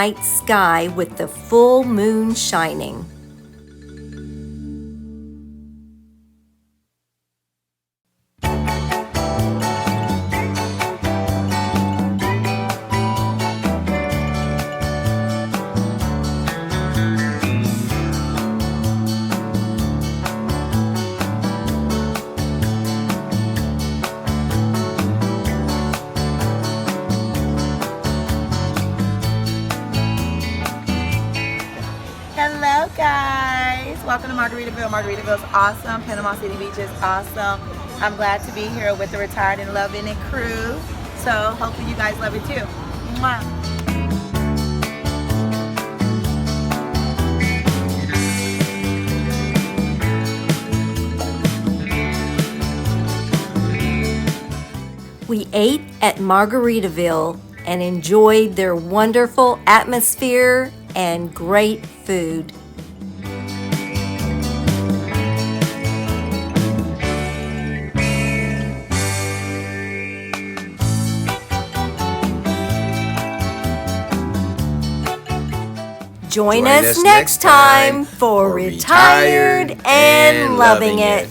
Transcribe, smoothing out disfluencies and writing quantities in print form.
night sky with the full moon shining. Hello guys, welcome to Margaritaville. Margaritaville is awesome. Panama City Beach is awesome. I'm glad to be here with the Retired and Loving It crew. So hopefully you guys love it too. Mwah. We ate at Margaritaville and enjoyed their wonderful atmosphere and great food. Join us next time for Retired and Loving It.